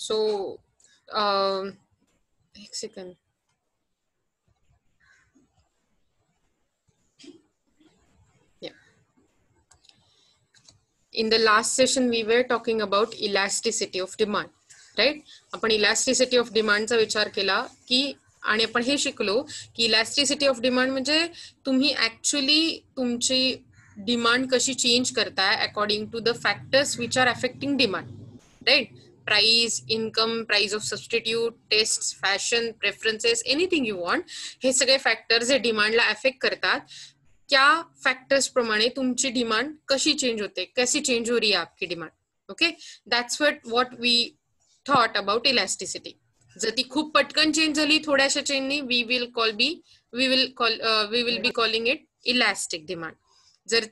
So एक second. In the last session we were talking about elasticity of demand, right? आपण elasticity of demand चा विचार केला की आणि आपण हे शिकलो की इलॅस्टिसिटी ऑफ डिमांड म्हणजे तुम्ही ऍक्च्युअली तुमची डिमांड कशी चेंज करताय according to the factors which are affecting demand, right? Price, income, price of substitute, taste, fashion, preferences, anything you want, हे सगळे फॅक्टर्स हे डिमांडला अफेक्ट करतात. क्या फैक्टर्स प्रमाणे तुमची डिमांड कशी चेंज होते, कैसी चेंज हो रही है आपकी demand. Okay, that's what we thought about elasticity. जर ती खूप पटकन चेंज झाली थोड्याशा चेंजनी, we will be calling it elastic demand. जर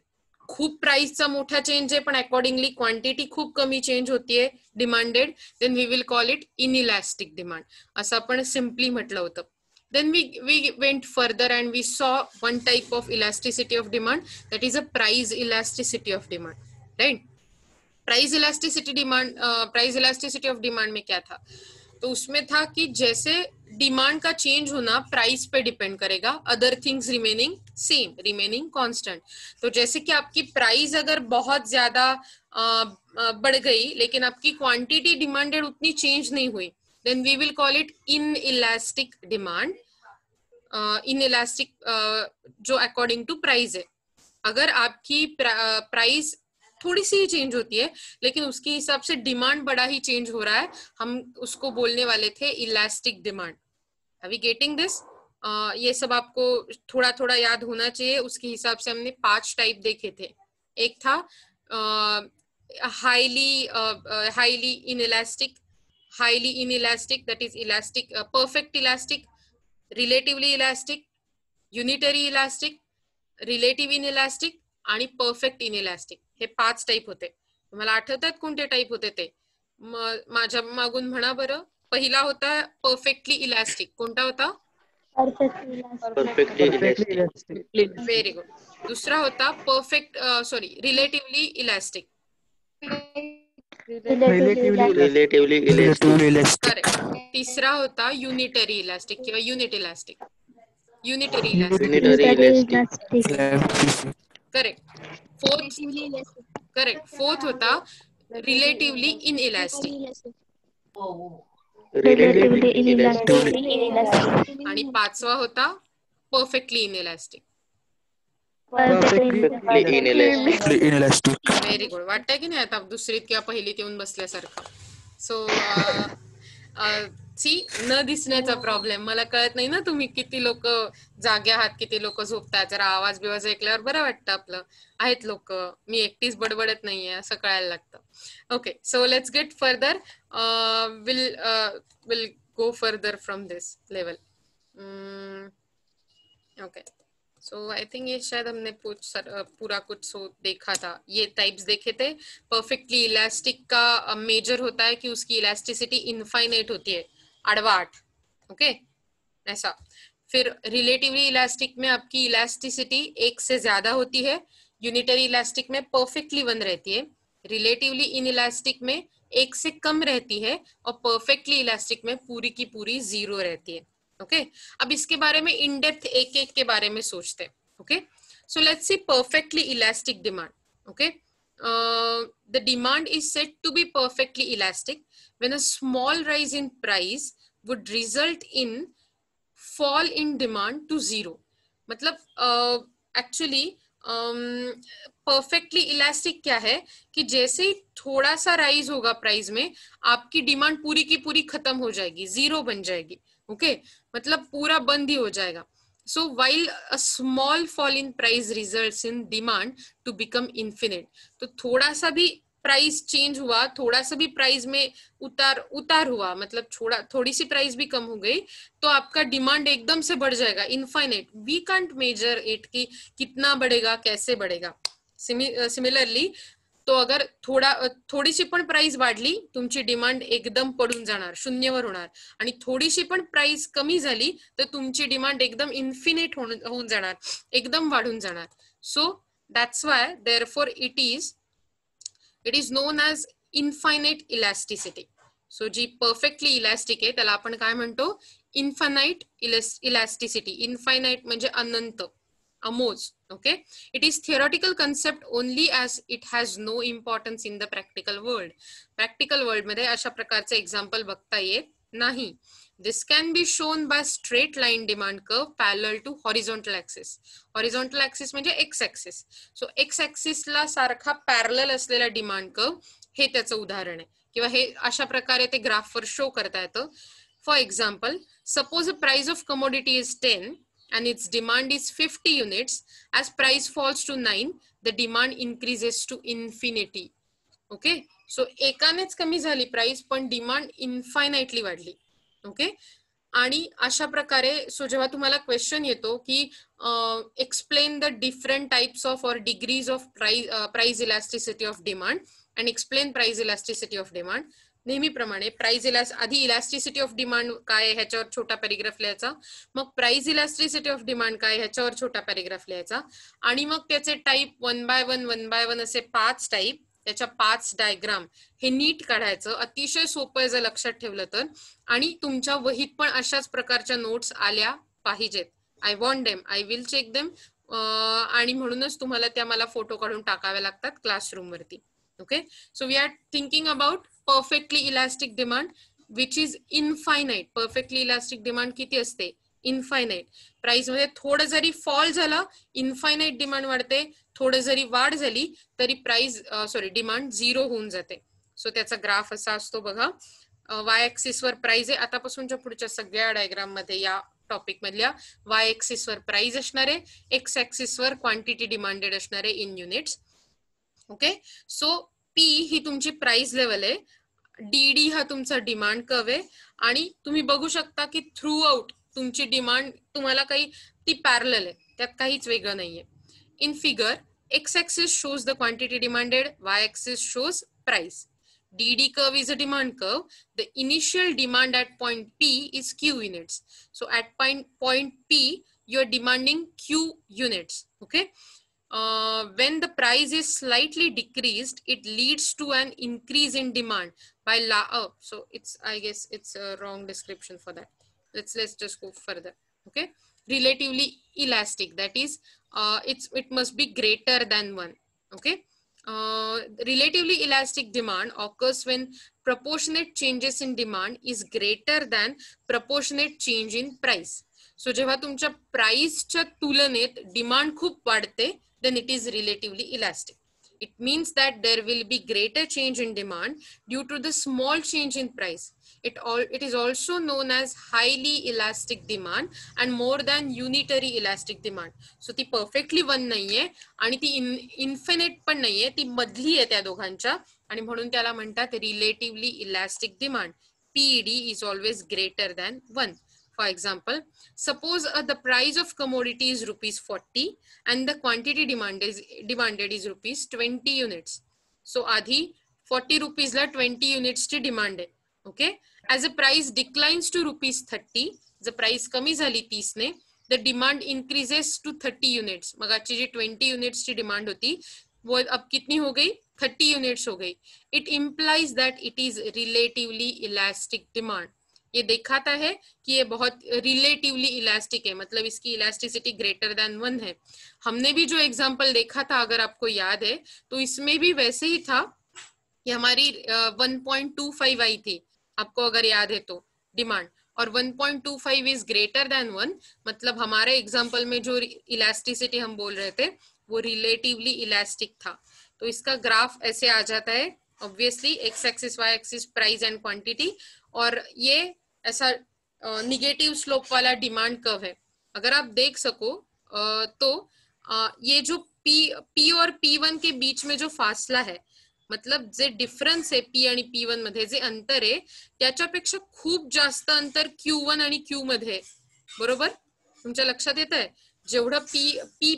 खूप प्राइसचा मोठा चेंज आहे पण अकॉर्डिंगली क्वांटिटी खूप कमी चेंज होतीये demanded, then we will call it inelastic demand, असं आपण सिम्पली म्हटलं होतं. Then we went further and we saw one type of elasticity of demand, that is a price elasticity of demand, right? Price elasticity of demand में क्या था? तो उसमें था कि जैसे डिमांड का चेंज होना प्राइस पे डिपेंड करेगा, other things remaining same, remaining constant. तो जैसे कि आपकी प्राइस अगर बहुत ज्यादा बढ़ गई लेकिन आपकी क्वांटिटी डिमांडेड उतनी चेंज नहीं हुई, then we will call it inelastic demand. inelastic जो अकॉर्डिंग टू प्राइस है. अगर आपकी प्राइस थोड़ी सी ही चेंज होती है लेकिन उसके हिसाब से डिमांड बड़ा ही चेंज हो रहा है, हम उसको बोलने वाले थे elastic demand. Are we getting this? ये सब आपको थोड़ा थोड़ा याद होना चाहिए. उसके हिसाब से हमने 5 टाइप देखे थे. एक था highly inelastic, highly inelastic, that is elastic, perfect elastic, relatively elastic, unitary elastic, relative inelastic आणि perfect inelastic. हे 5 टाइप होते. तुम्हाला आठवतात कोणते टाइप होते ते? माझ्या मागून म्हणा बरं. पहिला होता perfectly elastic. कोणता होता? Perfectly elastic. Very good. दूसरा होता relatively elastic. Relatively elastic. Correct. तिसरा होता युनिटरी इलास्टिक किंवा unit elastic. Unitary elastic. Correct. Fourth होता रिलेटिवली इन इलास्टिक. आणि पाचवा होता perfectly in elastic. Very good. वाटतंय की नाही आता दुसरीत किंवा पहिलीत येऊन बसल्यासारखं. सो सी, न दिसण्याचा प्रॉब्लेम. मला कळत नाही ना तुम्ही किती लोक जागे आहात, किती लोक झोपतात. जरा आवाज बिवाज ऐकल्यावर बरं वाटतं आपलं. आहेत लोक, मी एकटीच बडबडत नाहीये असं कळायला लागतं. Okay, so let's get further. Will go further from this level. Okay, so I think ये शायद हमने पूरा कुछ देखा था. ये टाइप्स देखे थे. परफेक्टली इलास्टिक का मेजर होता है कि उसकी इलास्टिसिटी इनफाइनाइट होती है, अड़वा 8. ओके, ऐसा. फिर रिलेटिवली इलास्टिक में आपकी इलास्टिसिटी 1 से ज्यादा होती है. यूनिटरी इलास्टिक में परफेक्टली 1 रहती है. रिलेटिवली इन इलास्टिक में 1 से कम रहती है और परफेक्टली इलास्टिक में पूरी की पूरी 0 रहती है. ओके, अब इसके बारे में इन डेप्थ एक एक के बारे में सोचते हैं. Okay, so let's C perfectly elastic demand. Okay, the demand is said to be perfectly elastic when a small rise in price would result in fall in demand to 0. मतलब actually perfectly elastic क्या है कि जैसे ही थोड़ा सा rise होगा price में, आपकी डिमांड पूरी की पूरी खत्म हो जाएगी, 0 बन जाएगी. ओके, मतलब पूरा बंद ही हो जाएगा. So while a small fall in price results in demand to become infinite, तो थोड़ा सा भी प्राइस चेंज हुआ, थोड़ा सा भी प्राइस में उतार हुआ, मतलब थोड़ी सी प्राइस भी कम हो गई तो आपका डिमांड एकदम से बढ़ जाएगा, infinite. We can't measure it कि कितना बढ़ेगा, कैसे बढ़ेगा. सिमिलरली तो अगर थोडीशी पण प्राइस वाढली, तुमची डिमांड एकदम पडून जाणार, शून्यवर होणार. आणि थोडीशी पण प्राइस कमी झाली तर तुमची डिमांड एकदम इन्फिनिट होऊन जाणार, एकदम वाढून जाणार. So that's why therefore it is known as infinite elasticity. So जी परफेक्टली इलॅस्टिक आहे त्याला आपण काय म्हणतो, इन्फानाइट इलॅस्टिसिटी. इन्फायनाइट म्हणजे अनंत, अमोज. Okay, it is theoretical concept only as it has no importance in the practical world. Practical world मध्ये अशा प्रकारचे एक्झाम्पल बघता येत नाही. This can be shown by straight line demand curve parallel to horizontal axis. Horizontal axis म्हणजे x axis. So x axis ला सारखा parallel असलेला डिमांड कर्व हे त्याचं उदाहरण आहे, किंवा हे अशा प्रकारे ते ग्राफवर शो करता येतं. For example, suppose a price of commodity is 10 and its demand is 50 units. As price falls to 9, the demand increases to infinity. Okay, so एकानेच कमी झाली प्राइस पण डिमांड इन्फायनाइटली वाढली. ओके, आणि अशा प्रकारे सो जेव्हा तुम्हाला क्वेश्चन येतो की explain the different types of or degrees of price elasticity of demand and explain price elasticity of demand, नेहमीप्रमाणे आधी इलॅस्टिसिटी ऑफ डिमांड काय ह्याच्यावर छोटा पॅरेग्राफ लिहायचा, मग प्राइस इलॅस्टिसिटी ऑफ डिमांड काय ह्याच्यावर छोटा पॅरेग्राफ लिहायचा, आणि मग त्याचे टाईप वन बाय वन असे 5 टाईप, त्याच्या 5 डायग्राम हे नीट काढायचं. अतिशय सोपं आहे जर लक्षात ठेवलं तर. आणि तुमच्या वहीत पण अशाच प्रकारच्या नोट्स आल्या पाहिजेत. I want them, I will check them. आणि म्हणूनच तुम्हाला त्या मला फोटो काढून टाकाव्या लागतात क्लासरूम वरती. Okay, so we are thinking about perfectly elastic demand which is infinite. Perfectly elastic demand किती असते, इनफायनाइट. प्राइस मध्ये थोडं जरी फॉल झाला इनफायनाइट डिमांड वाढते, थोडं जरी वाढ झाली तरी डिमांड 0 होऊन जाते. सो त्याचा ग्राफ असा असतो बघा. वाय ऍक्सिस वर प्राइस आहे, आतापासूनच्या पुढच्या सगळ्या डायग्राम मध्ये या टॉपिक मधल्या वाय ऍक्सिस वर प्राइस असणार आहे, एक्स ऍक्सिस वर क्वांटिटी डिमांडेड असणार आहे in units. Okay, so P ही तुमची प्राइस लेवल आहे, डी हा तुमचा डिमांड कर्व आहे, आणि तुम्ही बघू शकता की थ्रू आउट तुमची डिमांड तुम्हाला काही ती पॅरलल आहे, त्यात काहीच वेगळं नाहीये. In figure, x axis shows the quantity demanded, y axis shows price. DD curve is a demand curve. The initial demand at point P is Q units. So at point P, you are demanding Q units. Okay. When the price is slightly decreased, it leads to an increase in demand by so I guess it's a wrong description for that. Let's just go further. Okay. Relatively elastic, that is it must be greater than 1. Okay. Relatively elastic demand occurs when proportionate changes in demand is greater than proportionate change in price. So जेव्हा तुमच्या प्राइसच्या तुलनेत demand खूप वाढते, then it is relatively elastic. It means that there will be greater change in demand due to the small change in price. It is also known as highly elastic demand and more than unitary elastic demand. So ती perfectly one नाहीये आणि ती infinite पण नाहीये, ती मधली आहे त्या दोघांच्या, आणि म्हणून त्याला म्हणतात relatively elastic demand. PED is always greater than 1. For example, suppose the price of commodity is rupees 40 and the quantity demanded is rupees 20 units. So आधी 40 rupees ला 20 units ची डिमांड आहे. Okay, as the price declines to rupees 30, the price कमी झाली 30 ने, the demand increases to 30 units. मगाची जी 20 units ची डिमांड होती वो अब कितनी हो गई, 30 units हो गई. It implies that it is relatively elastic demand. ये दिखाता है कि ये बहुत रिलेटिवली इलास्टिक है, मतलब इसकी इलास्टिसिटी ग्रेटर देन 1 है. हमने भी जो एग्जांपल देखा था, अगर आपको याद है, तो इसमें भी वैसे ही था. ये हमारी 1.25 आई थी, आपको अगर याद है तो, डिमांड, और 1.25 इज ग्रेटर देन 1, मतलब हमारे एग्जांपल में जो इलास्टिसिटी हम बोल रहे थे वो रिलेटिवली इलास्टिक था. तो इसका ग्राफ ऐसे आ जाता है, obviously x axis y axis price and quantity, और ये ऐसा निगेटिव स्लोप वाला डिमांड कर्व है. अगर आप देख सको तो ये जो पी और P1 के बीच में जो फासला है, मतलब जे डिफरन्स आहे P आणि P1 मध्ये जे अंतर आहे त्याच्यापेक्षा खूप जास्त अंतर Q1 आणि Q मध्ये, बरोबर? तुमच्या लक्षात येत आहे जेवढं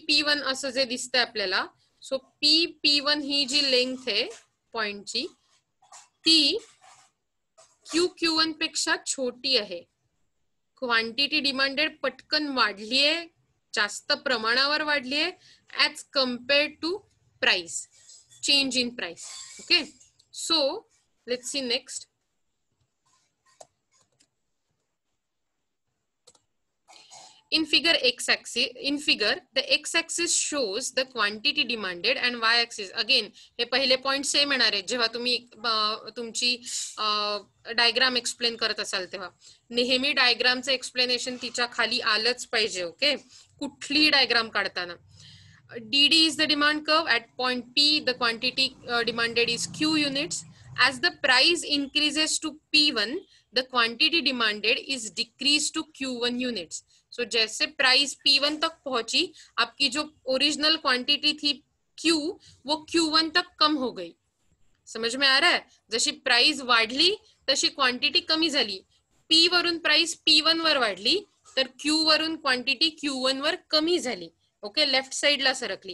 P1 असं जे दिसतंय आपल्याला, सो P1 ही जी लेंथ आहे पॉइंटची ती Q1 पेक्षा छोटी आहे. क्वांटिटी डिमांडेड पटकन वाढली आहे, जास्त प्रमाणावर वाढली आहे as compared to price, change in price. Okay, so let's see next. In figure the x-axis shows the quantity demanded and y-axis. Again, हे पहिले पॉइंट सेम येणार आहेत जेव्हा तुम्ही तुमची डायग्राम एक्सप्लेन करत असाल तेव्हा. नेहमी डायग्रामचं एक्सप्लेनेशन तिच्या खाली आलंच पाहिजे. ओके, कुठलीही डायग्राम काढताना. DD is the demand curve. At point P, the quantity demanded is Q units. As the price increases to P1, the quantity demanded is decreased to Q1 units. So जैसे price P1 तक पहुंची, आपकी जो original quantity थी Q, वो Q1 तक कम हो गई. समझ में आ रहा है? जशी प्राइस वाढली तशी क्वांटिटी कमी झाली. P वरून प्राइस P1 वर वाढली तर Q वरून क्वांटिटी Q1 वर कमी झाली. ओके, लेफ्ट साइडला सरकली.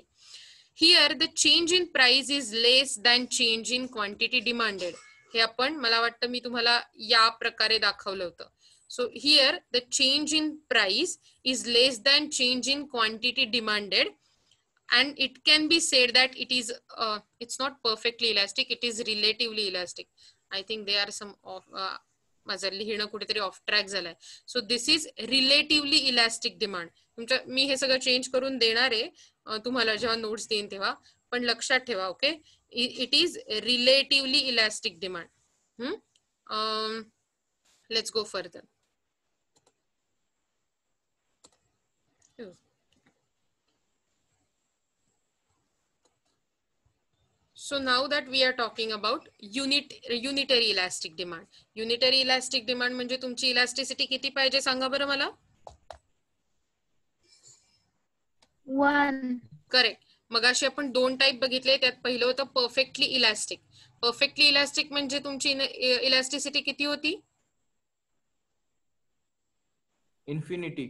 Here the change in price is less than change in quantity demanded. हे आपण, मला वाटतं मी तुम्हाला या प्रकारे दाखवलं होतं. So here the change in price is less than change in quantity demanded, and it can be said that it is it's not perfectly elastic, it is relatively elastic. I think there are some of माझं लिहिणं कुठेतरी of track झालाय. So this is relatively elastic demand. तुमच्या, मी हे सगळं change करून देणार आहे तुम्हाला जेव्हा नोट्स देईन तेव्हा, पण लक्षात ठेवा. Okay, it is relatively elastic demand. Let's go further. So now that we are talking about unitary elastic demand. Unitary elastic demand म्हणजे तुमची इलास्टिसिटी किती पाहिजे सांगा बरं मला. 1. करेक्ट. मगाशी आपण दोन टाइप बघितले, त्यात पहिलं होतं परफेक्टली इलास्टिक. परफेक्टली इलास्टिक म्हणजे तुमची इलास्टिसिटी किती होती? इन्फिनिटी.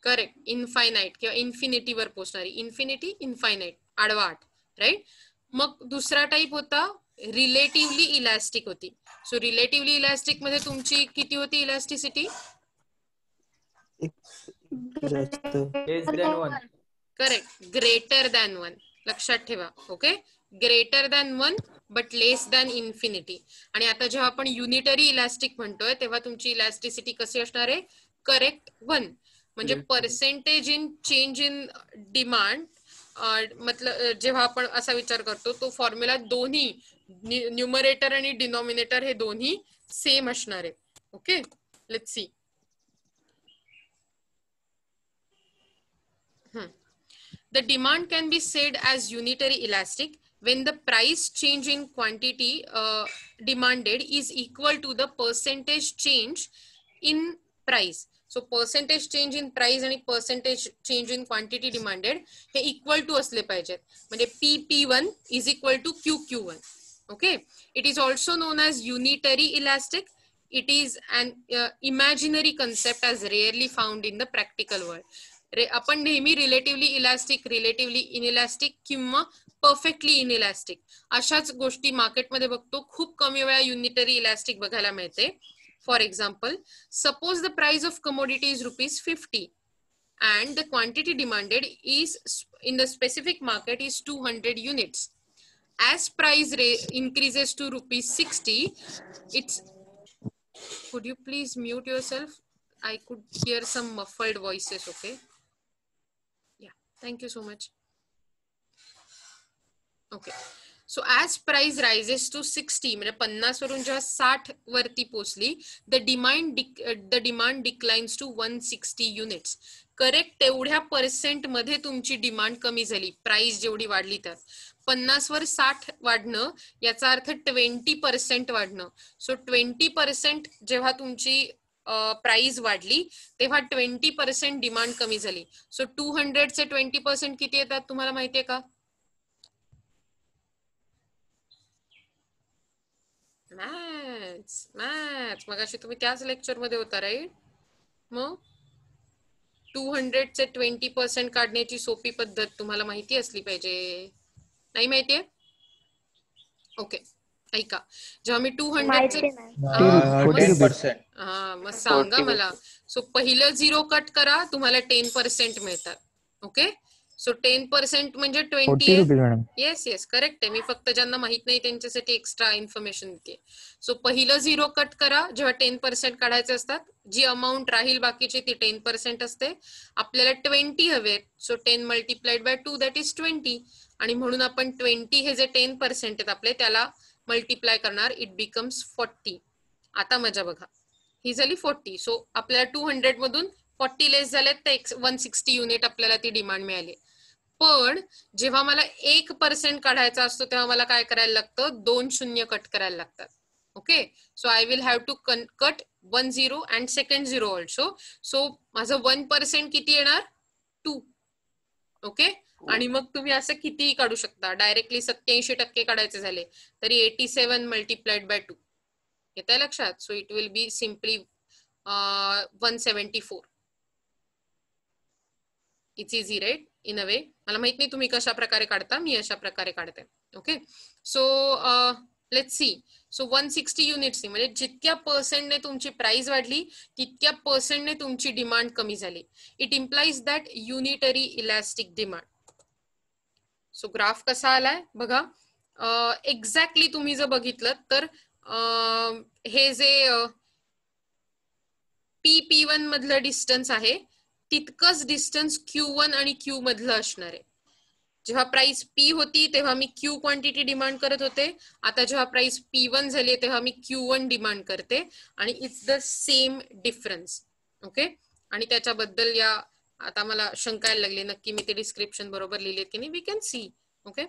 करेक्ट, इन्फायनाइट किंवा इन्फिनिटी वर पोहोचणारी. इन्फिनिटी, इन्फायनाइट, आडवाट, राईट. मग दुसरा टाइप होता रिलेटिव्हली इलास्टिक होती. सो रिलेटिव्हली इलास्टिक मध्ये तुमची किती होती इलास्टिसिटी? Correct, greater than 1. लक्षात ठेवा. Okay, greater than 1 but less than infinity. आणि आता जेव्हा आपण युनिटरी इलास्टिक म्हणतोय तेव्हा तुमची इलास्टिसिटी कशी असणार आहे? करेक्ट 1. म्हणजे percentage in change in demand. मतलब जेव्हा आपण असा विचार करतो तो फॉर्म्युला दोन्ही न्यूमरेटर आणि डिनॉमिनेटर हे दोन्ही सेम असणार आहे. Okay, let's see. The demand can be said as unitary elastic when the price change in quantity demanded is equal to the percentage change in price. So percentage change in price आणि percentage change in quantity demanded हे equal to असले पाहिजेत. म्हणजे P1 is equal to Q1. Okay, it is also known as unitary elastic. It is an imaginary concept as rarely found in the practical world. आपण नेहमी relatively elastic, relatively inelastic किंवा perfectly inelastic अशाच गोष्टी मार्केटमध्ये बघतो. खूप कमी वेळा युनिटरी इलास्टिक बघायला मिळते. For example, suppose the price of commodity is ₹50 and the quantity demanded is in the specific market is 200 units. As price increases to ₹60, it's, could you please mute yourself? I could hear some muffled voices. Okay, yeah, thank you so much. Okay, so as price rises to 60, म्हणजे 50 वरून जेव्हा 60 वरती पोहोचली, the demand declines to 160 units. Correct, तेवढ्या percent मध्ये तुमची demand कमी झाली. प्राइस जेवढी वाढली तर 50 वर 60 वाढणं याचा अर्थ 20% वाढणं. सो 20% जेव्हा तुमची प्राइस वाढली तेव्हा 20% डिमांड कमी झाली. सो 200 चे 20% किती येतात तुम्हाला माहितीये का? मॅथ्स मगाशी तुम्ही त्याच लेक्चर मध्ये होता राईट. मग 200 चे 20% काढण्याची सोपी पद्धत तुम्हाला माहिती असली पाहिजे. नाही माहितीये? ओके, ऐका, जेव्हा मी 200 चे 10%. हा, मग सांगा मला. सो पहिलं 0 कट करा, तुम्हाला 10% मिळतात. ओके, सो 10% म्हणजे 20 40 आहे. Rupees madam. Yes yes correct आहे. मी फक्त ज्यांना माहित नाही त्यांच्यासाठी एक्स्ट्रा इन्फॉर्मेशन देते. सो पहिलं 0 कट करा जेव्हा 10% काढायचे असतात. जी अमाऊंट राहील बाकीची ती 10% असते. आपल्याला 20 हवेत. So 10 multiplied by 2 that is 20. आणि म्हणून आपण 20 हे जे 10% आहेत आपले त्याला मल्टिप्लाय करणार. It becomes 40. आता मजा बघा. ही झाली 40. सो आपल्याला 200 मधून 40 लेस झालेत तर 160 युनिट आपल्याला ती डिमांड मिळाली. पण जेव्हा मला 1% काढायचा असतो तेव्हा मला काय करायला लागतं? 2 शून्य कट करायला लागतात. Okay. So I will have to cut 1 0 and second 0 also. So माझं 1% किती येणार? 2. ओके. आणि मग तुम्ही असं कितीही काढू शकता. डायरेक्टली 87% काढायचे झाले तरी 87 मल्टिप्लाइड बाय 2 येत आहे लक्षात. So it will be simply 174. It's easy right in a way. मला माहित नाही तुम्ही कशा प्रकारे काढता. मी अशा प्रकारे काढते. Okay. So let's C. So 160 units म्हणजे जितक्या पर्सेंटने तुमची प्राइस वाढली तितक्या पर्सेंटने तुमची डिमांड कमी झाली. It implies that unitary elastic demand. So graph कसा आलाय बघा. एक्झॅक्टली तुम्ही जर बघितलं तर हे जे P1 मधलं डिस्टन्स आहे तितकंच डिस्टन्स Q1 आणि Q मधलं असणार आहे. जेव्हा प्राइस P होती तेव्हा मी Q क्वांटिटी डिमांड करत होते. आता जेव्हा प्राइस P1 झाली तेव्हा मी Q1 डिमांड करते आणि it's the same difference. Okay. आणि त्याच्याबद्दल या आता मला शंका यायला लागली नक्की मी ते डिस्क्रिप्शन बरोबर लिहिले की नाही. We can see. Okay.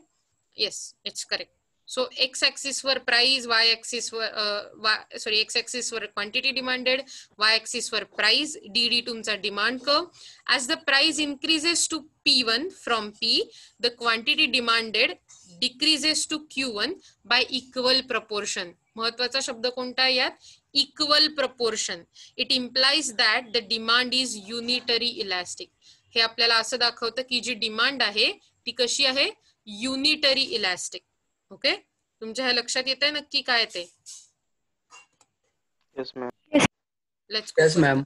Yes it's correct. So x axis वर प्राइस, वाय ऍक्सिस वर एक्स ऍक्सिस वर क्वांटिटी डिमांडेड, वाय ऍक्सिस वर प्राइस, डी तुमचा demand curve. As the price increases to P1 from P, the quantity demanded decreases to Q1 by equal proportion. महत्वाचा शब्द कोणता आहे यात? Equal proportion. It implies that the demand is unitary elastic. हे आपल्याला असं दाखवतं की जी डिमांड आहे ती कशी आहे? Unitary elastic. ओके. तुमच्या ह्या लक्षात येत आहे नक्की काय ते? Yes, ma'am. Let's go. Yes, ma'am.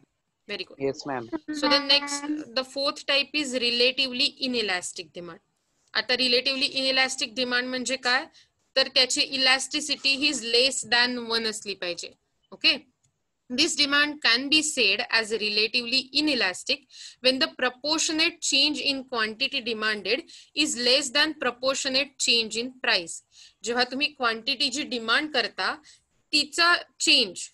Very good. Yes, ma'am. So the next, the fourth type is relatively inelastic demand. आता relatively inelastic demand म्हणजे काय? तर त्याची इलॅस्टिसिटी ही लेस दॅन 1 असली पाहिजे. Okay. This demand can be said as relatively inelastic when the proportionate change in quantity demanded is less than proportionate change in price. जेव्हा तुम्ही quantity जी demand करता तिचा चेंज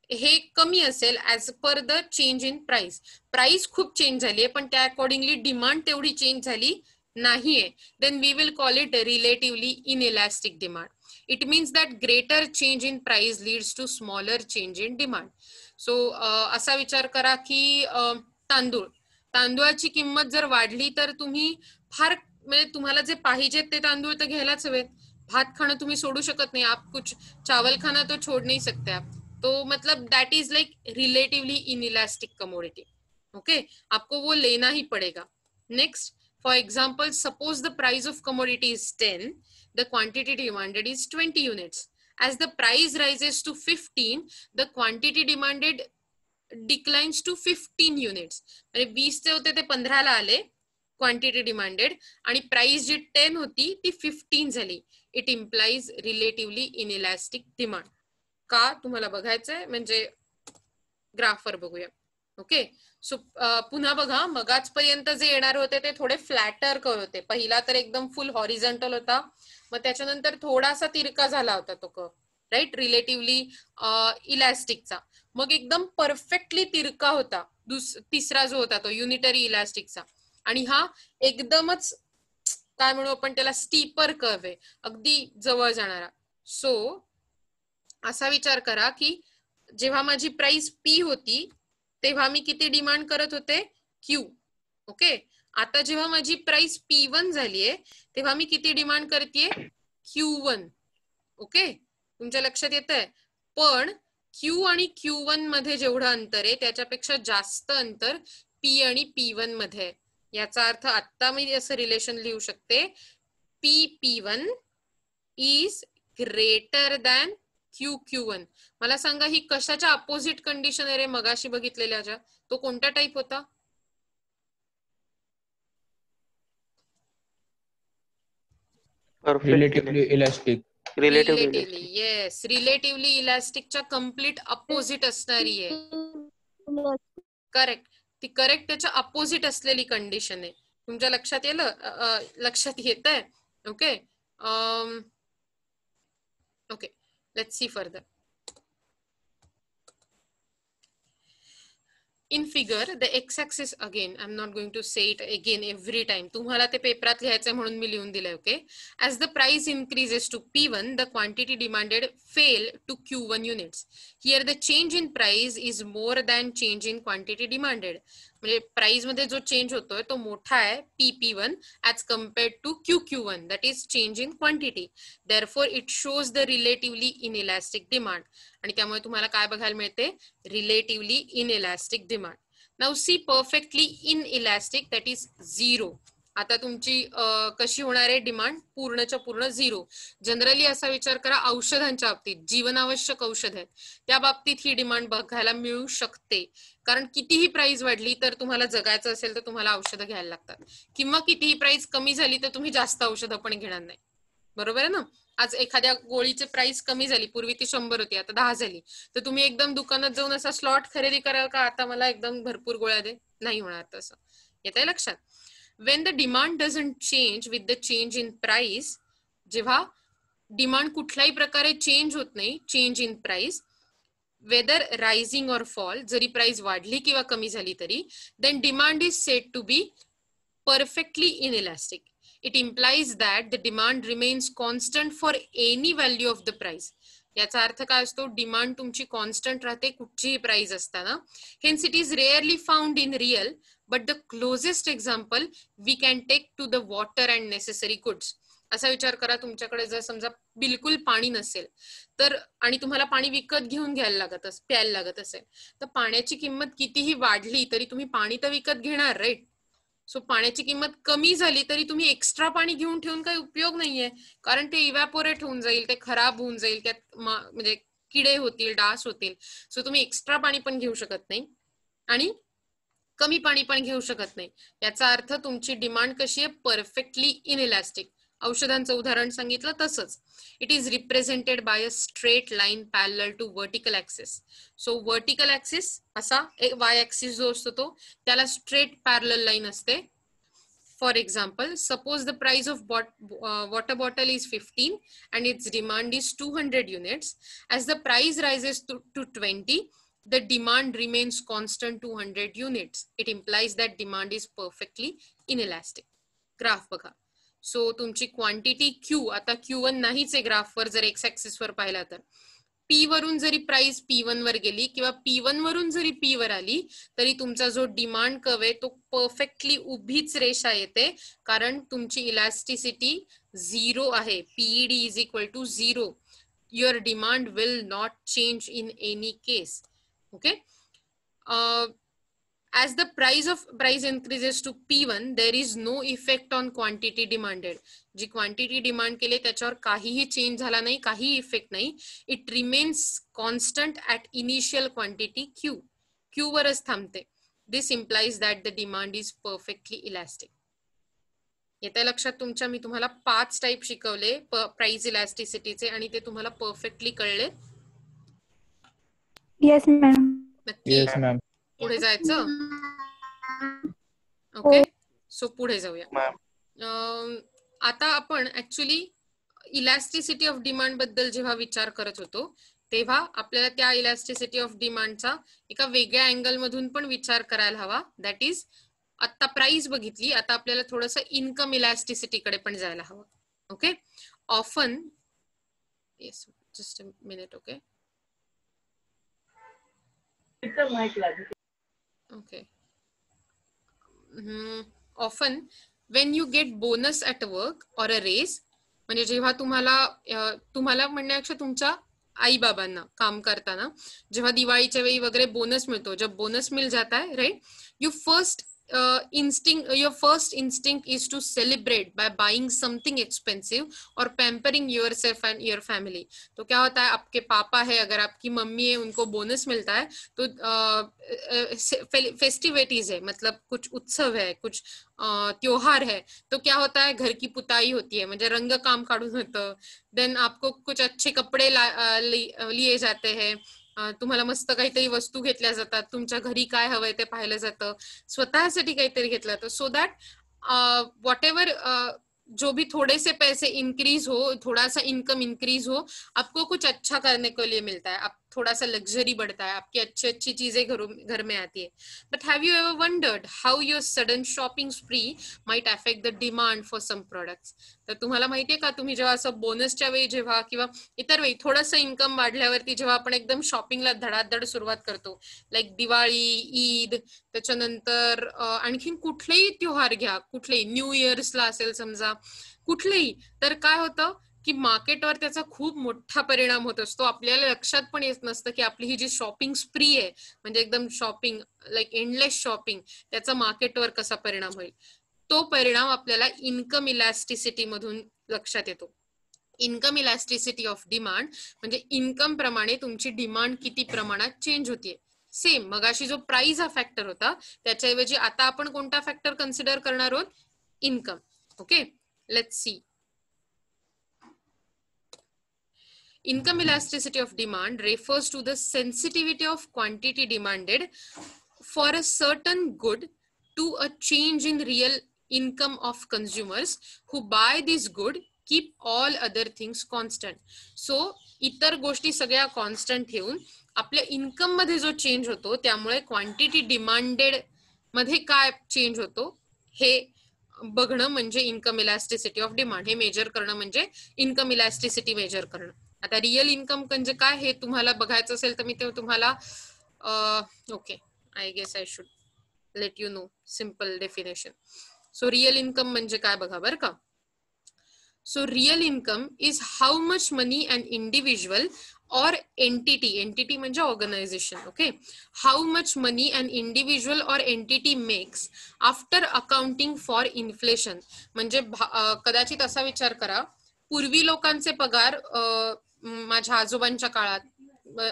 हे कमी असेल as per the change in price. Price खूप change झाली आहे पण त्या अकॉर्डिंगली डिमांड तेवढी चेंज झाली नाहीये. Then we will call it relatively inelastic demand. It means that greater change in price leads to smaller change in demand. So असा विचार करा की तांदूळाची किंमत जर वाढली तर तुम्ही फार म्हणजे तुम्हाला जे पाहिजे ते तांदूळ तर घ्यायलाच हवेत. भात खाणं तुम्ही सोडू शकत नाही. आप कुछ चावल खाना तो छोड़ नहीं सकते आप. तो मतलब that is like relatively inelastic commodity. Okay. आपको वो लेना ही पड़ेगा. Next, for example suppose the price of commodity is 10, the quantity demanded is 20 units. As the price rises to 15, the quantity demanded declines to 15 units. म्हणजे 20 चे होते ते 15 ला आले क्वांटिटी डिमांडेड आणि प्राइस जी 10 होती ती 15 झाली. It implies relatively inelastic demand. का तुम्हाला बघायचंय म्हणजे ग्राफवर बघूया. ओके. सो पुन्हा बघा मगाच पर्यंत जे येणार होते ते थोडे फ्लॅटर कर्व होते. पहिला तर एकदम फुल हॉरिझॉन्टल होता मग त्याच्यानंतर थोडासा तिरका झाला होता तो कर्व राईट रिलेटिव्हली इलॅस्टिकचा. मग एकदम परफेक्टली तिरका होता तिसरा जो होता तो युनिटरी इलॅस्टिकचा. आणि हा एकदमच काय म्हणू आपण त्याला स्टीपर कर्व आहे अगदी जवळ जाणारा. सो असा विचार करा की जेव्हा माझी प्राइस P होती तेव्हा मी किती डिमांड करत होते? Q. ओके. आता जेव्हा माझी प्राइस P1 झालीये तेव्हा मी किती डिमांड करतेय? Q1. ओके. तुमच्या लक्षात येतंय? पण Q आणि Q1 मध्ये जेवढं अंतर आहे त्याच्यापेक्षा जास्त अंतर P आणि P1 मध्ये. याचा अर्थ आता मी असं रिलेशन लिहू शकते P1 is greater than Q1. मला सांगा ही कशाच्या अपोजिट कंडिशन आहे रे मगाशी बघितलेल्या? तो कोणता टाइप होता? Relatively elastic. Relatively yes, relatively इलास्टिकच्या कम्प्लीट अपोजिट असणारी आहे. करेक्ट, ती करेक्ट त्याच्या अपोजिट असलेली कंडिशन आहे. तुमच्या लक्षात लक्षात येत आहे? Okay okay, let's see further. In figure, the x-axis again, I'm not going to say it again every time. तुम्हाला ते पेपरात लिहायचं म्हणून मी लिहून दिलंय. Okay, as the price increases to P1, the quantity demanded fell to Q1 units. Here the change in price is more than change in quantity demanded. म्हणजे price मध्ये जो चेंज होतोय तो मोठा आहे PP1 as compared to QQ1, that is change in quantity. Therefore it shows the relatively inelastic demand. आणि त्यामुळे तुम्हाला काय बघायला मिळते? Relatively inelastic demand. Now see perfectly inelastic, that is 0. आता तुमची कशी होणार आहे डिमांड? पूर्णच्या पूर्ण 0. जनरली असा विचार करा, औषधांच्या बाबतीत, जीवनावश्यक औषध आहेत त्या बाबतीत ही डिमांड बघायला मिळू शकते. कारण कितीही प्राइस वाढली तर तुम्हाला जगायचं असेल तर तुम्हाला औषधं घ्यायला लागतात, किंवा कितीही प्राइस कमी झाली तर तुम्ही जास्त औषधं पण घेणार नाही. बरोबर आहे ना? आज एखाद्या गोळीची प्राइस कमी झाली, पूर्वी ती 100 होती आता 10 झाली, तर तुम्ही एकदम दुकानात जाऊन असा स्लॉट खरेदी कराल का, आता मला एकदम भरपूर गोळ्या दे? नाही होणार तसं. येतंय लक्षात? When the demand doesn't change with the change in price, जेव्हा डिमांड कुठल्याही प्रकारे चेंज होत नाही, change in price, whether rising और फॉल, जरी प्राइस वाढली किंवा कमी झाली तरी, then demand is said to be perfectly inelastic. It implies that the demand remains constant for any value of the price. याचा अर्थ काय असतो? डिमांड तुमची कॉन्स्टंट राहते कुठचीही प्राइस असताना. Hence it is rarely found in real, but the closest example we can take to the water and necessary goods. असा विचार करा, तुमच्याकडे जर समजा बिलकुल पाणी नसेल तर, आणि तुम्हाला पाणी विकत घेऊन प्यायला लागत असेल, तर पाण्याची किंमत कितीही वाढली तरी तुम्ही पाणी तर विकत घेणार, राईट? सो पाण्याची किंमत कमी झाली तरी तुम्ही एक्स्ट्रा पाणी घेऊन ठेवून काही उपयोग नाहीये, कारण ते इव्हॅपोरेट होऊन जाईल, ते खराब होऊन जाईल, त्यात म्हणजे किडे होतील, डास होतील. सो तुम्ही एक्स्ट्रा पाणी पण घेऊ शकत नाही आणि कमी पाणी पण घेऊ शकत नाही. याचा अर्थ तुमची डिमांड कशी आहे? Perfectly inelastic. औषधांचं उदाहरण सांगितलं तसंच. It is represented by a straight line parallel to vertical axis. So vertical axis असा वाय ऍक्सिस जो असतो तो, त्याला स्ट्रेट पॅरलल लाईन असते. For example, suppose the price of water bottle is 15 and its demand is 200 units. As the price rises to 20, the demand remains constant 200 units. It implies that demand is perfectly inelastic. Graph बघा. So तुमची quantity Q, आता Q1 नाहीच आहे ग्राफवर, जर x axis वर पाहिला तर P वरून जरी प्राइस P1 वर गेली किंवा P1 वरून जरी P वर आली तरी तुमचा जो डिमांड कर्व आहे तो परफेक्टली उभीच रेषा येते, कारण तुमची इलास्टिसिटी 0 आहे. PED is equal to 0. Your demand will not change in any case. Okay, as the price increases to P1, there is no effect on quantity demanded. जी क्वांटिटी डिमांड केली त्याच्यावर काहीही चेंज झाला नाही, काही इफेक्ट नाही. It remains constant at initial quantity Q. Q वरच थांबते. This implies that the demand is perfectly elastic. येत्या लक्षात तुमच्या? मी तुम्हाला 5 टाइप शिकवले प्राइस इलास्टिसिटीचे आणि ते तुम्हाला परफेक्टली कळले. Yes ma'am. नक्की. Yes, ma'am. पुढे जायचं. ओके, सो पुढे जाऊया. आता आपण ऍक्च्युली इलास्टिसिटी ऑफ डिमांड बद्दल जेव्हा विचार करत होतो तेव्हा आपल्याला त्या इलास्टिसिटी ऑफ डिमांडचा एका वेगळ्या अँगल मधून पण विचार करायला हवा. दॅट इज, आता प्राइस बघितली, आता आपल्याला थोडंसं इन्कम इलास्टिसिटी कडे पण जायला हवं. Okay, often, yes just a minute. Okay okay often when you get bonus at work or a raise, म्हणजे जेव्हा तुम्हाला म्हणण्यापेक्षा तुमच्या आई बाबांना काम करताना जेव्हा दिवाळीच्या वेळी वगैरे बोनस मिळतो, जब बोनस मिल जाता है, right, you first your first instinct is to celebrate by buying something expensive or pampering yourself and your family. तो क्या होता है, आपके पापा है, अगर आपकी मम्मी है, उनको बोनस मिलता है, तो फेस्टिविटीज है, मतलब कुछ उत्सव है, कुछ त्योहार है, तो क्या होता है, घर की पुताई होती है, म्हणजे रंग काम काढून होतं, देन आपको कुछ अच्छे कपडे लिए जाते हैं, तुम्हाला मस्त काहीतरी वस्तू घेतल्या जातात, तुमच्या घरी काय हवंय ते पाहिलं जातं, स्वतःसाठी काहीतरी घेतलं जातं, सो दॅट वॉट एवर जो भी थोड़े से पैसे इंक्रीज हो, थोड़ा सा इनकम इंक्रीज हो, आपको कुछ अच्छा करने के लिए मिलता है, आप थोड़ा सा लग्जरी बढ़ता है, आपकी अच्छी अच्छी चीजें घर में आती है. But have you ever wondered how your sudden shopping spree might affect the demand for some products. तर तुम्हाला माहितीये का, तुम्ही जेव्हा असं बोनसच्या वेळी जेव्हा किंवा इतर वेळी थोडंसं इन्कम वाढल्यावरती जेव्हा आपण एकदम शॉपिंगला धडाधड सुरुवात करतो, लाईक दिवाळी, ईद, त्याच्यानंतर आणखीन कुठलेही त्योहार घ्या, कुठलेही न्यू इयर्सला असेल समजा, कुठलेही, तर काय होतं की मार्केटवर त्याचा खूप मोठा परिणाम होत असतो. आपल्याला लक्षात पण येत नसतं की आपली ही जी शॉपिंग स्प्री आहे, म्हणजे एकदम शॉपिंग लाईक एंडलेस शॉपिंग, त्याचा मार्केटवर कसा परिणाम होईल. तो परिणाम आपल्याला इन्कम इलॅस्टिसिटी मधून लक्षात येतो. इन्कम इलॅस्टिसिटी ऑफ डिमांड म्हणजे इन्कम प्रमाणे तुमची डिमांड किती प्रमाणात चेंज होतीये. सेम मगाशी जो प्राइस हा फॅक्टर होता, त्याच्याऐवजी आता आपण कोणता फॅक्टर कन्सिडर करणार आहोत, income. Okay, let's see. Income elasticity of demand refers to the sensitivity of quantity demanded for a certain good to a change in real income of consumers who buy this good, keep all other things constant. So इतर गोष्टी सगळ्या constant ठेवून आपल्या income मध्ये जो change होतो, त्यामुळे quantity demanded मध्ये काय चेंज होतो हे बघणं म्हणजे इन्कम इलॅस्टिसिटी ऑफ डिमांड. हे मेजर करणं म्हणजे इन्कम इलॅस्टिसिटी मेजर करणं. आता रिअल इन्कम म्हणजे काय हे तुम्हाला बघायचं असेल तर मी ते तुम्हाला okay, I guess I should let you know simple definition. So real income म्हणजे काय बघा बरं का. So real income is how much money an individual or entity म्हणजे organization. Okay, how much money an individual or entity makes after accounting for inflation. म्हणजे कदाचित असा विचार करा, पूर्वी लोकांचे पगार माझ्या आजोबांच्या काळात,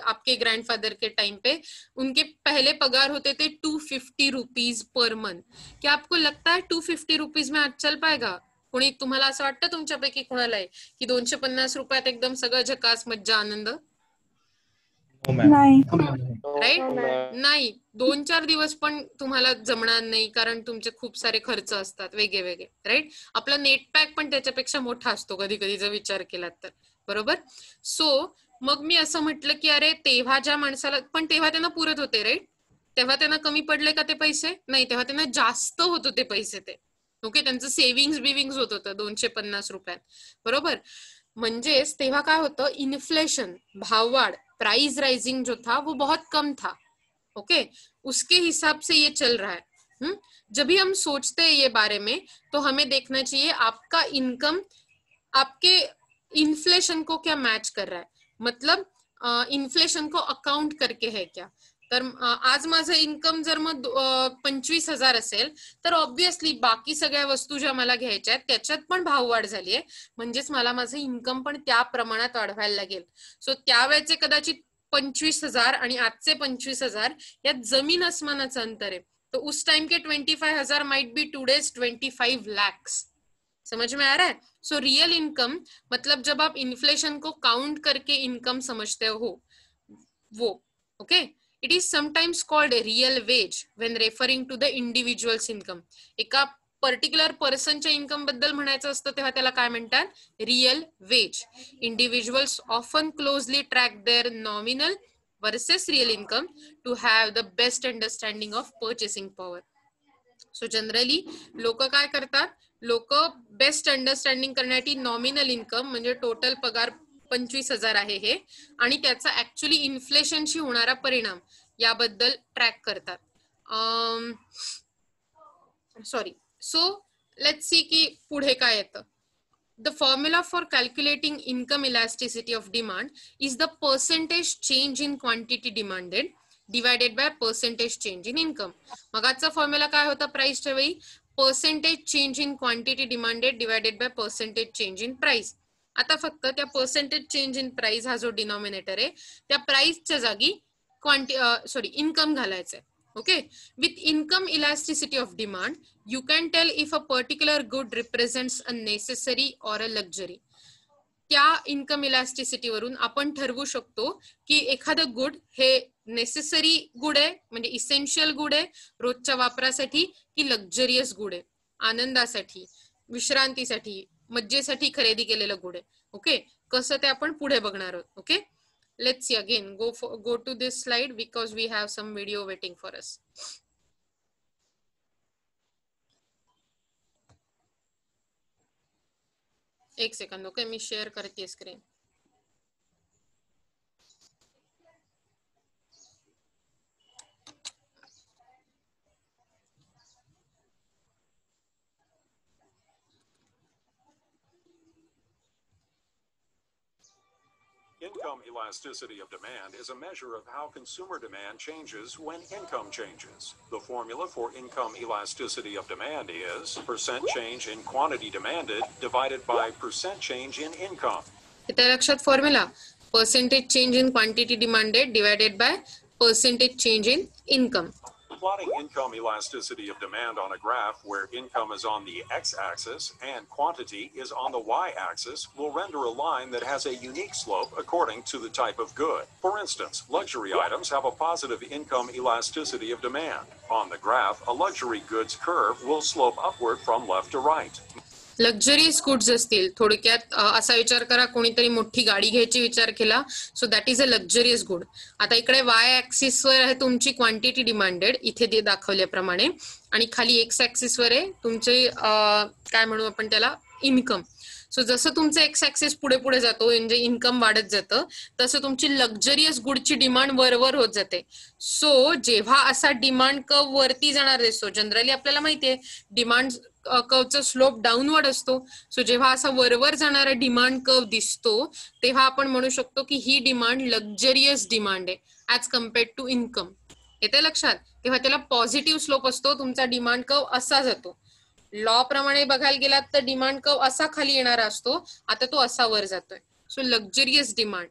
आपके ग्रैंडफादर के टाइम पे उनके पहले पगार होते थे 250 रुपीज पर मंथ. क्या आपको लगता है 250 रुपीज में आज चल पाएगा? कोणी तुम्हाला असं वाटतं तुमच्यापैकी कोणाला आहे की 250 रुपयात एकदम सगळं झकास मज्जा आनंद? राईट, नाही. 2-4 दिवस पण तुम्हाला जमणार नाही, कारण तुमचे खूप सारे खर्च असतात वेगळे वेगळे. राईट, आपला नेट पॅक पण त्याच्यापेक्षा मोठा असतो कधी कधी जर विचार केला तर, बरोबर. सो मग मी असं म्हटलं की अरे तेव्हा ज्या माणसाला, पण तेव्हा त्यांना पुरत होते, राईट, तेव्हा त्यांना कमी पडले का ते पैसे? नाही, तेव्हा त्यांना जास्त होत होते पैसे ते. ओके, त्यांचं सेव्हिंग्स बिविंग्स होत होतं 250 रुपयात, बरोबर. म्हणजेच तेव्हा काय होतं, इन्फ्लेशन, भाववाढ, प्राइस राइजिंग जो था वो बहुत कम था. ओके, उसके हिसाब से ये चल रहा है. जब भी हम सोचते हैं ये बारे में, तो हमें देखना चाहिए आपका इनकम आपके इन्फ्लेशन को क्या मैच कर रहा है, मतलब इन्फ्लेशन को अकाउंट करके है क्या. तर आज माझं इन्कम जर मग 25,000 असेल, तर ऑब्व्हियसली बाकी सगळ्या वस्तू ज्या मला घ्यायच्या आहेत त्याच्यात पण भाववाढ झाली आहे, म्हणजेच मला माझं इन्कम पण त्या प्रमाणात वाढवायला लागेल. सो त्यावेळेचे कदाचित 25,000 आणि आजचे 25,000 यात जमीन आसमानाचं अंतर आहे. तो उस टाइम के 25,000 माइट बी टुडेज 25 lakhs. समझ में आ रहा है. सो रियल इनकम मतलब जब आप इन्फ्लेशन को काउंट करके इनकम समझते हो वो. Okay, it is sometimes called a real wage when referring to the individual's income. एका पर्टिक्युलर पर्सनच्या इन्कम बद्दल म्हणायचं असतं तेव्हा त्याला काय म्हणतात, real wage. Individuals often closely track their nominal versus real income to have the best understanding of purchasing power. So generally लोक काय करतात, लोक बेस्ट अंडरस्टँडिंग करण्यासाठी नॉमिनल इन्कम म्हणजे टोटल पगार 25,000 आहे हे, आणि त्याचा ऍक्च्युअली इन्फ्लेशनशी होणारा परिणाम याबद्दल ट्रॅक करतात. सॉरी. सो लेट्स सी की पुढे काय येतं. The formula for calculating income elasticity of demand is the percentage change in quantity demanded divided by percentage change in income. मगाचा फॉर्म्युला काय होता प्राइसच्या वेळी? Percentage change in quantity demanded divided by percentage change in price. आता फक्त त्या percentage change in price हा जो डिनॉमिनेटर आहे त्या प्राइसच्या जागी इन्कम घालायचं आहे. Okay. With income elasticity of demand you can tell if a particular good represents a necessary or a luxury. त्या इन्कम इलास्टिसिटी वरून आपण ठरवू शकतो की एखादं गुड हे नेसेसरी गुड आहे म्हणजे इसेन्शियल गुड आहे रोजच्या वापरासाठी की लक्झरियस गुड आहे आनंदासाठी विश्रांतीसाठी मज्जेसाठी खरेदी केलेलं गुड आहे. ओके. कसं ते आपण पुढे बघणार आहोत. Okay. Let's see again. Go to this slide because we have some video waiting for us. एक सेकंद. ओके, मी शेअर करते screen. Income elasticity of demand is a measure of how consumer demand changes when income changes. The formula for income elasticity of demand is percent change in quantity demanded divided by percent change in income. इथे लक्षात formula percentage change in quantity demanded divided by percentage change in income. Plotting income elasticity of demand on a graph where income is on the x-axis and quantity is on the y-axis will render a line that has a unique slope according to the type of good. For instance, luxury items have a positive income elasticity of demand. On the graph, a luxury goods curve will slope upward from left to right. Luxuries goods असतील थोडक्यात असा विचार करा कोणीतरी मोठी गाडी घ्यायची विचार केला so that is a luxurious good. आता इकडे वाय ऍक्सिस वर आहे तुमची क्वांटिटी डिमांडेड इथे ते दाखवल्याप्रमाणे आणि खाली एक्स ऍक्सिस वर आहे तुमचे काय म्हणू आपण त्याला इन्कम. सो जसं तुमचं एक्स ऍक्सिस पुढे पुढे जातो म्हणजे इन्कम वाढत जातं तसं तुमची लक्झरियस गुडची डिमांड वरवर होत जाते. सो जेव्हा असा डिमांड कर्व वरती जाणार दिसतो जनरली आपल्याला माहितीये डिमांड कर्वचा स्लोप डाऊनवर्ड असतो. सो जेव्हा असा वरवर जाणारा डिमांड कर्व दिसतो तेव्हा आपण म्हणू शकतो की ही डिमांड लक्झरियस डिमांड आहे ऍज कम्पेअर्ड टू इन्कम. येते लक्षात? तेव्हा त्याला पॉझिटिव्ह स्लोप असतो तुमचा डिमांड कर्व असा जातो. लॉ प्रमाणे बघायला गेलात तर डिमांड कर्व असा खाली येणारा असतो आता तो असा वर जातोय. So luxurious demand.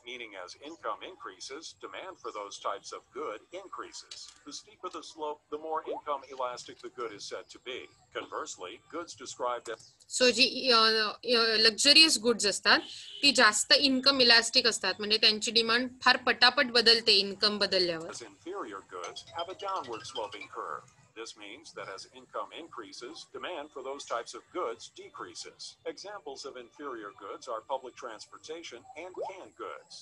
Meaning as income increases, demand for those types of good increases. The steeper the slope, the more income elastic the good is said to be. Conversely, goods described as so जी luxurious goods असतात ती जास्त income elastic असतात म्हणजे त्यांची demand फार पटापट बदलते इन्कम बदलल्यावर. inferior goods have a downward sloping curve. This means that as income increases, demand for those types of goods decreases. Examples of inferior goods are public transportation and canned goods.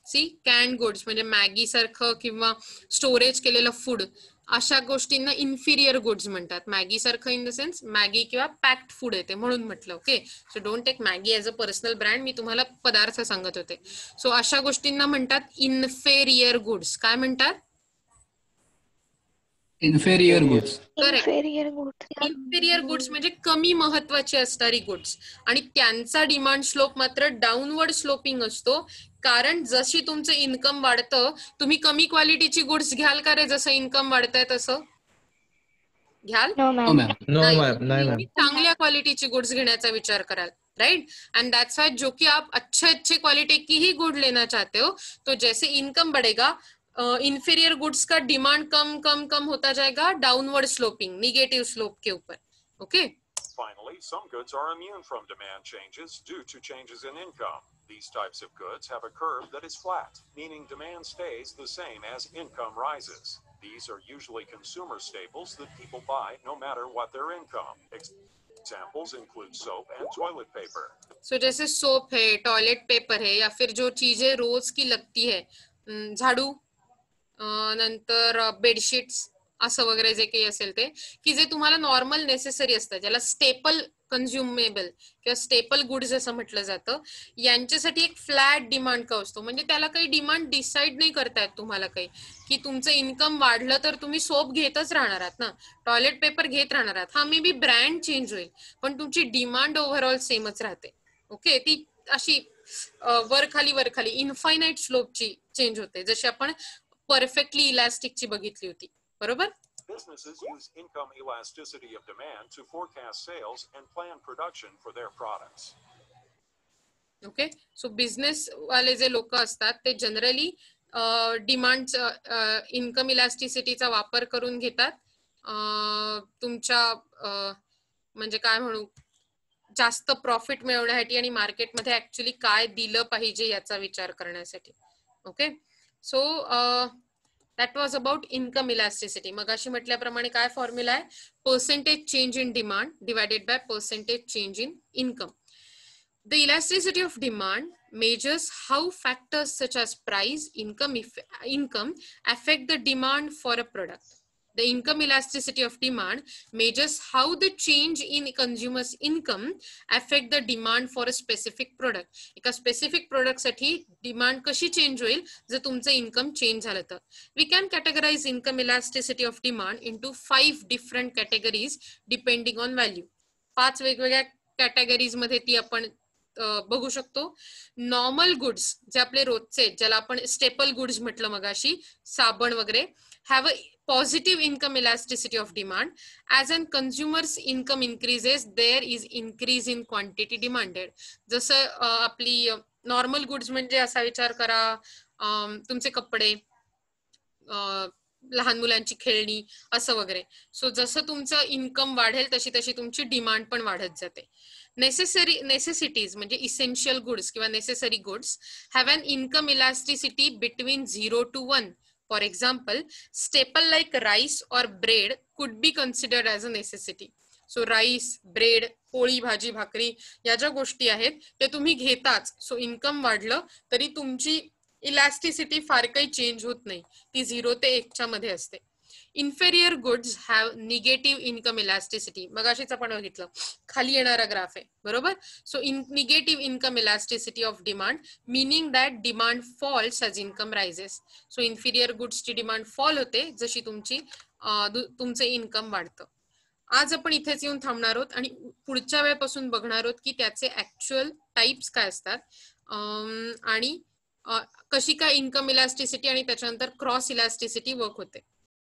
See canned goods म्हणजे Maggi सारखं किंवा storage केलेलं food अशा गोष्टींना inferior goods म्हणतात. Maggi सारखं in the sense Maggi किंवा packed food येते म्हणून म्हटलं. Okay. So don't take Maggi as a personal brand. मी तुम्हाला पदार्थ सांगत होते. सो अशा गोष्टींना म्हणतात इन्फेरियर गुड्स. काय म्हणतात? Inferior goods. Correct. Inferior good. Inferior goods म्हणजे कमी महत्वाची असणारी गुड्स आणि त्यांचा डिमांड स्लोप मात्र डाऊनवर्ड स्लोपिंग असतो कारण जशी तुमचं इन्कम वाढतं तुम्ही कमी क्वालिटीची गुड्स घ्याल का रे जसं इन्कम वाढतंय तसं घ्याल? No, हो ma'am. मॅम. No, नाही. ma'am. No, ma'am. तुम्ही चांगल्या क्वालिटीची गुड्स घेण्याचा विचार कराल. राइट. एंड दैट्स व्हाई जो कि आप अच्छे क्वालिटी की ही गुड लेना चाहते हो तो जैसे इनकम बढ़ेगा इंफीरियर गुड्स का डिमांड कम कम कम होता जाएगा डाउनवर्ड स्लोपिंग निगेटिव स्लोप के ऊपर. Okay. Finally, some goods are immune from demand changes due to changes in income. These types of goods have a curve that is flat, meaning demand stays the same as income rises. These are usually consumer staples that people buy no matter what their income. Examples include soap and toilet paper. So जैसे soap है toilet paper है या फिर जो चीजें रोज की लगती है झाडू नंतर बेडशीट्स असं वगैरे जे काही असेल ते की जे तुम्हाला नॉर्मल नेसेसरी असतं ज्याला स्टेपल कन्झ्युमेबल किंवा स्टेपल गुड्स असं म्हटलं जातं यांच्यासाठी एक फ्लॅट डिमांड कर्व असतो म्हणजे त्याला काही डिमांड डिसाईड नाही करतायत तुम्हाला काही की तुमचं इन्कम वाढलं तर तुम्ही सोप घेतच राहणार आहात ना टॉयलेट पेपर घेत राहणार आहात हा मे बी ब्रँड चेंज होईल पण तुमची डिमांड ओव्हरऑल सेमच राहते. ओके. ती अशी वर खाली इनफायनाईट स्लोपची चेंज होते, जशी आपण परफेक्टली इलास्टिकची बघितली होती. बरोबर. Businesses use income elasticity of demand to forecast sales and plan production for their products. Okay. So business वाले जे लोक असतात ते जनरली डिमांड इन्कम इलास्टिसिटीचा वापर करून घेतात तुमच्या म्हणजे काय म्हणू जास्त प्रॉफिट मिळवण्यासाठी आणि मार्केटमध्ये ऍक्च्युली काय दिलं पाहिजे याचा विचार करण्यासाठी. Okay. So that was about income elasticity. मग अशी म्हटल्याप्रमाणे काय फॉर्म्युला आहे, percentage change in demand divided by percentage change in income. The elasticity of demand measures how factors such as price, income affect the demand for a product. The income elasticity of demand measures how the change in consumers' income affect the demand for a specific product. एका specific product साठी demand कशी change होईल जर तुमचं income change झालं तर. We can categorize income elasticity of demand into 5 different categories depending on value. 5 वेगवेगळ्या categories मध्ये ती आपण बघू शकतो. नॉर्मल गुड्स जे आपले रोजचे, ज्याला आपण स्टेपल गुड्स म्हटलं मगाशी, साबण वगैरे, have a positive income elasticity of demand. As an consumers income increases there is increase in quantity demanded. जसं आपली नॉर्मल गुड्स म्हणजे असा विचार करा तुमचे कपडे, लहान मुलांची खेळणी असं वगैरे. सो जसं तुमचं इन्कम वाढेल तशी तशी तुमची डिमांड पण वाढत जाते. नेसेसिटीज म्हणजे इसेन्शियल गुड्स किंवा necessary goods have an income elasticity between 0 to 1. For example, staple like rice or bread could be considered as a necessity. So rice, bread, पोळी, भाजी, भाकरी या ज्या गोष्टी आहेत ते तुम्ही घेताच. सो इन्कम वाढलं तरी तुमची इलास्टिसिटी फार काही चेंज होत नाही, ती 0 ते 1 मध्ये असते. Inferior goods have negative income elasticity. मग अशीच आपण बघितलं, खाली येणारा ग्राफ आहे. बरोबर. So negative income elasticity of demand, meaning that demand falls as income rises. So inferior गुड्सची डिमांड फॉल होते जशी तुमचे इन्कम वाढतं. आज आपण इथेच येऊन थांबणार आहोत आणि पुढच्या वेळेपासून बघणार आहोत की त्याचे ऍक्च्युअल टाइप्स काय असतात आणि कशी काय इन्कम इलास्टिसिटी आणि त्याच्यानंतर क्रॉस इलास्टिसिटी वर्क होते.